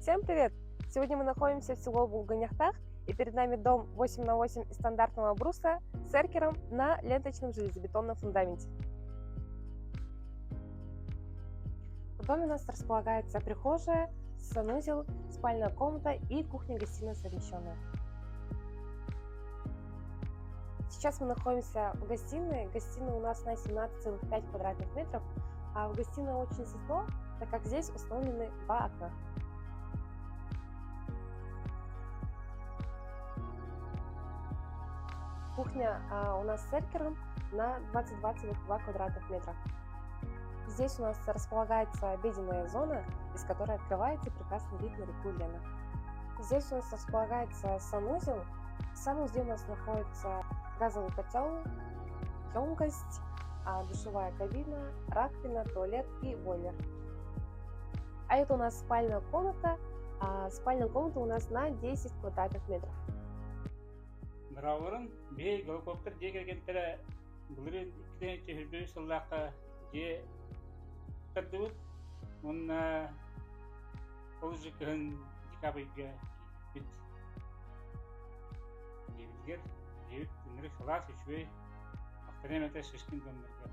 Всем привет! Сегодня мы находимся в село Булганяхтах, и перед нами дом 8 на 8 из стандартного бруса с эркером на ленточном железобетонном фундаменте. В доме у нас располагается прихожая, санузел, спальная комната и кухня-гостиная совмещенная. Сейчас мы находимся в гостиной. Гостиная у нас на 17,5 квадратных метров, а в гостиной очень светло, так как здесь установлены два окна. Кухня у нас с эркером на 22,2 квадратных метра. Здесь у нас располагается обеденная зона, из которой открывается прекрасный вид на реку Лена. Здесь у нас располагается санузел. В санузле у нас находится газовый котел, емкость, душевая кабина, раковина, туалет и бойлер. А это у нас спальная комната. Спальная комната у нас на 10 квадратных метров. Бравырын бей геликоптер же келгентере булырын икенче хүрбөй сыллакка же тырдыбыт онна олжы кын декабрьга бит дебитгер дебит тынры халас үчбөй актанемете шишкин доннерга